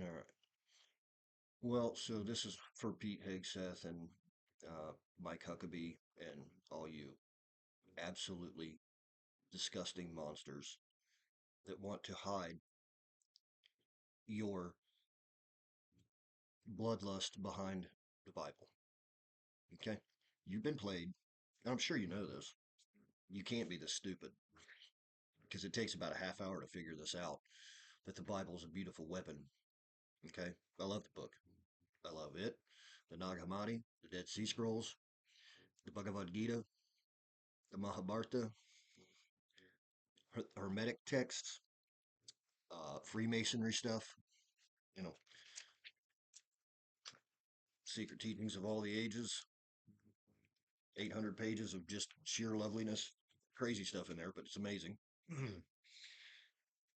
All right. Well, so this is for Pete Hegseth and Mike Huckabee and all you absolutely disgusting monsters that want to hide your bloodlust behind the Bible. Okay? You've been played. And I'm sure you know this. You can't be this stupid because it takes about a half hour to figure this out that the Bible is a beautiful weapon. Okay? I love the book. I love it. The Nag Hammadi, the Dead Sea Scrolls, the Bhagavad Gita, the Mahabharata, Hermetic texts, Freemasonry stuff, you know, secret teachings of all the ages, 800 pages of just sheer loveliness. Crazy stuff in there, but it's amazing.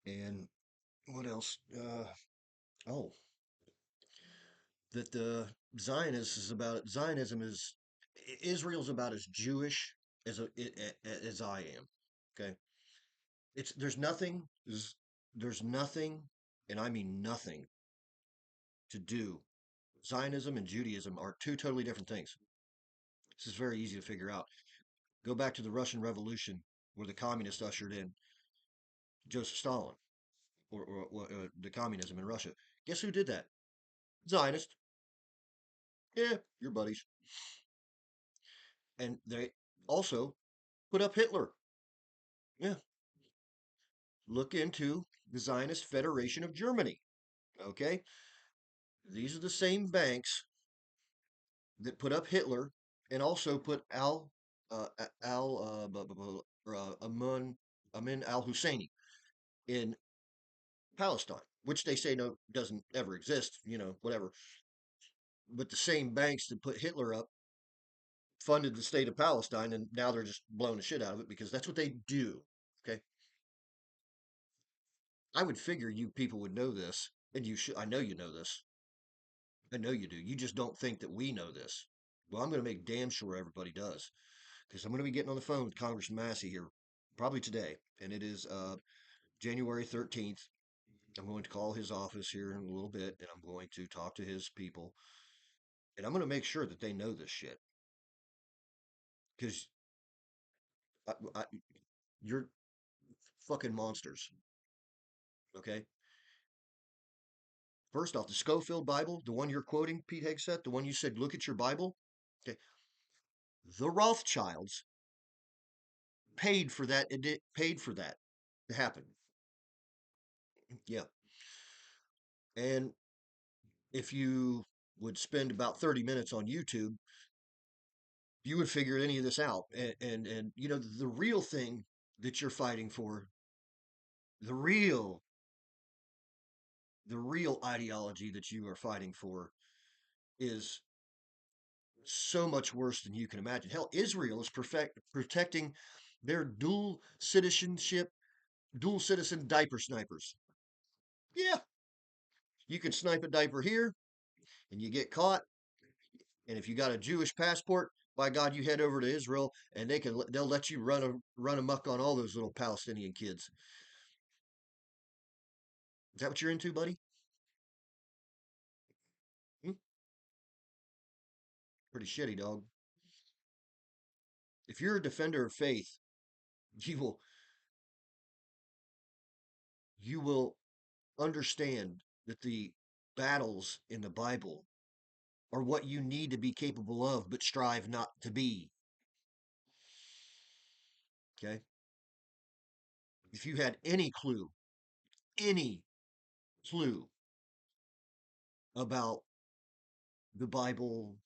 And what else? Oh, that the Zionism is Israel's about as Jewish as I am. Okay, it's there's nothing, and I mean nothing, to do. Zionism and Judaism are two totally different things. This is very easy to figure out. Go back to the Russian Revolution, where the communists ushered in Joseph Stalin, or the communism in Russia. Guess who did that? Zionist. Yeah, your buddies. And they also put up Hitler. Yeah, look into the Zionist Federation of Germany. Okay, these are the same banks that put up Hitler and also put Amin al Husseini in Palestine, which they say no doesn't ever exist. Whatever. But the same banks that put Hitler up funded the state of Palestine, and now they're just blowing the shit out of it because that's what they do. Okay, I would figure you people would know this, and you should. I know you know this. I know you do. You just don't think that we know this. Well, I'm going to make damn sure everybody does because I'm going to be getting on the phone with Congressman Massey here probably today, and it is January 13th. I'm going to call his office here in a little bit, and I'm going to talk to his people, and I'm going to make sure that they know this shit because you're fucking monsters. Okay. First off, the Schofield Bible, the one you're quoting, Pete Hegseth, the one you said, look at your Bible. Okay. The Rothschilds paid for that. It paid for that to happen. Yeah. And if you would spend about 30 minutes on YouTube, you would figure any of this out. And the real thing that you're fighting for, the real the real ideology that you are fighting for is so much worse than you can imagine. Hell, Israel is protecting their dual citizen diaper snipers. Yeah, you can snipe a diaper here and you get caught. And if you got a Jewish passport, by God, you head over to Israel and they'll let you run amok on all those little Palestinian kids. Is that what you're into, buddy? Hmm? Pretty shitty, dog. If you're a defender of faith, you will you will understand that the battles in the Bible are what you need to be capable of, but strive not to be. Okay. If you had any clue about the Bible,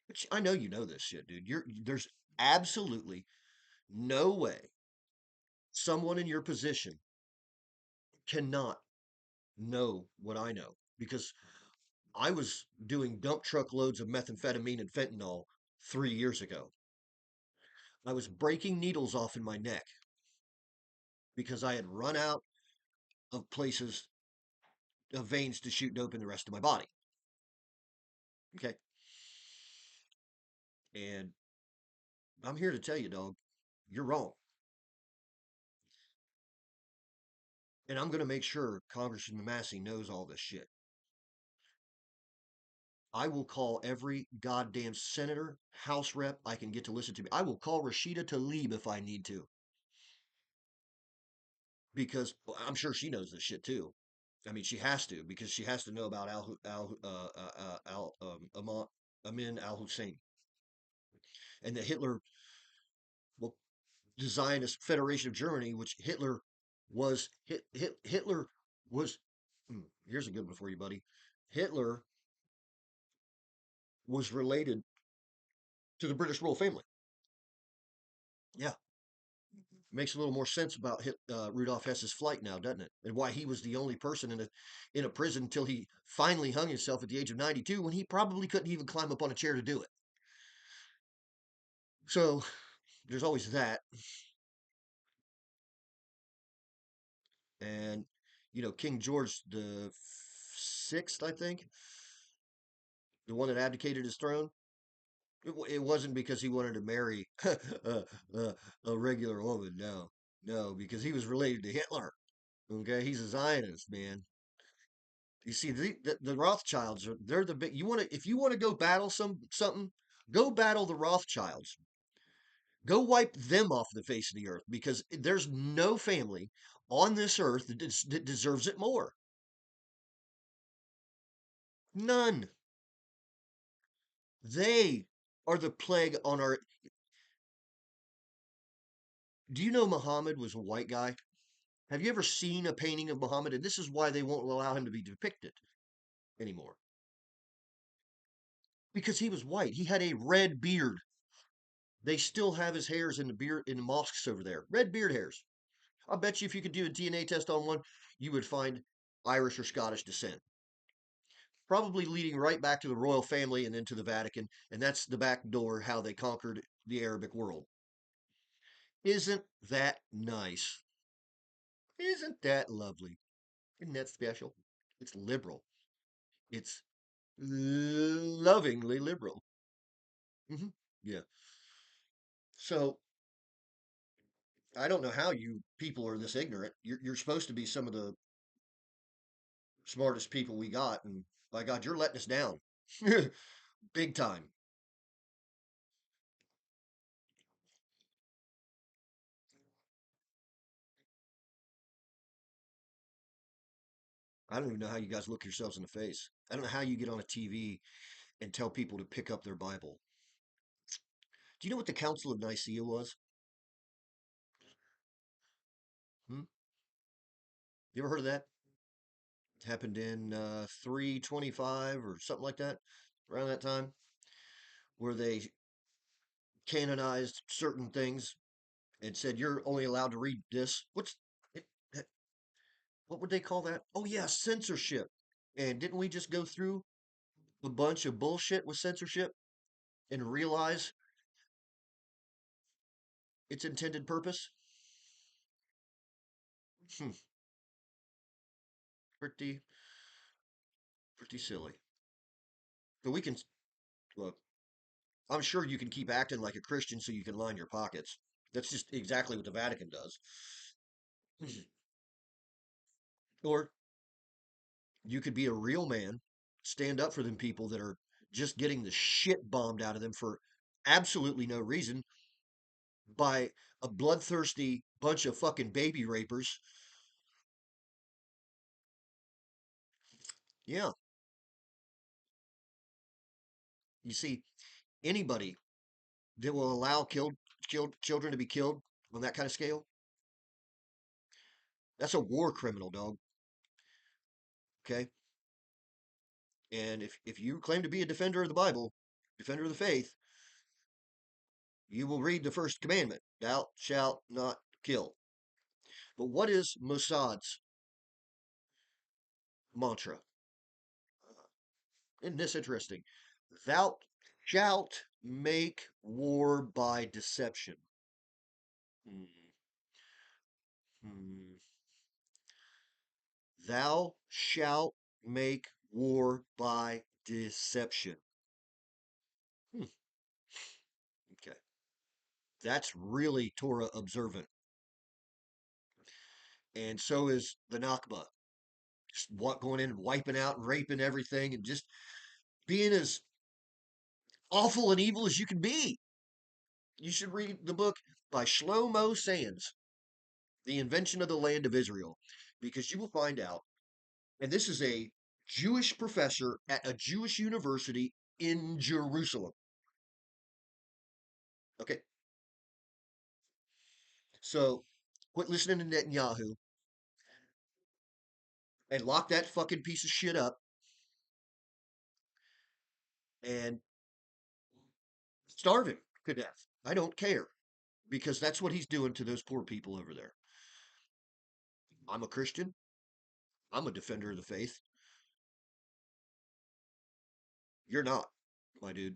which I know you know this shit, dude. There's absolutely no way someone in your position cannot know what I know because I was doing dump truck loads of methamphetamine and fentanyl 3 years ago. I was breaking needles off in my neck because I had run out of places of veins to shoot dope in the rest of my body. Okay. And I'm here to tell you, dog, you're wrong. And I'm going to make sure Congressman Massey knows all this shit. I will call every goddamn senator, House rep I can get to listen to me. I will call Rashida Tlaib if I need to, because well, I'm sure she knows this shit too. I mean, she has to because she has to know about Amin al Hussein and the Hitler, well, the Zionist Federation of Germany, which Hitler was. Here's a good one for you, buddy. Hitler was related to the British royal family. Yeah, makes a little more sense about Rudolf Hess's flight now, doesn't it? And why he was the only person in a prison until he finally hung himself at the age of 92, when he probably couldn't even climb up on a chair to do it. So there's always that, and King George the Sixth, I think, the one that abdicated his throne. It wasn't because he wanted to marry a regular woman. No, no, because he was related to Hitler. Okay, he's a Zionist, man. You see, the Rothschilds they're the big. You want to if you want to go battle something, go battle the Rothschilds. Go wipe them off the face of the earth because there's no family on this earth that deserves it more. None. They are the plague on our. Do you know Muhammad was a white guy? Have you ever seen a painting of Muhammad? And this is why they won't allow him to be depicted anymore. Because he was white. He had a red beard. They still have his hairs in the beard in the mosques over there. Red beard hairs. I bet you if you could do a DNA test on one, you would find Irish or Scottish descent. Probably leading right back to the royal family and then to the Vatican. And that's the back door how they conquered the Arabic world. Isn't that nice? Isn't that lovely? Isn't that special? It's liberal. It's lovingly liberal. Yeah. So I don't know how you people are this ignorant. You're supposed to be some of the smartest people we got, and by God, you're letting us down, big time. I don't even know how you guys look yourselves in the face. I don't know how you get on a TV and tell people to pick up their Bible. Do you know what the Council of Nicaea was? Hmm? You ever heard of that? It happened in 325 or something like that, around that time, where they canonized certain things and said you're only allowed to read this. It, what would they call that? Oh yeah, censorship. And didn't we just go through a bunch of bullshit with censorship and realize its intended purpose? Hmm, pretty pretty silly. But we can look. I'm sure you can keep acting like a Christian so you can line your pockets. That's just exactly what the Vatican does. Or you could be a real man, stand up for them people that are just getting the shit bombed out of them for absolutely no reason by a bloodthirsty bunch of fucking baby rapers. Yeah, you see, anybody that will allow killed children to be killed on that kind of scale, that's a war criminal, dog. Okay, and if you claim to be a defender of the Bible, defender of the faith, you will read the first commandment: "Thou shalt not kill." But what is Mossad's mantra? Isn't this interesting? Thou shalt make war by deception. Hmm. Hmm. Thou shalt make war by deception. Hmm. Okay. That's really Torah observant. And so is the Nakba. What going in and wiping out and raping everything and just being as awful and evil as you can be. You should read the book by Shlomo Sands, The Invention of the Land of Israel, because you will find out, and this is a Jewish professor at a Jewish university in Jerusalem. Okay, so quit listening to Netanyahu and lock that fucking piece of shit up and starve him to death. I don't care because that's what he's doing to those poor people over there. I'm a Christian. I'm a defender of the faith. You're not, my dude.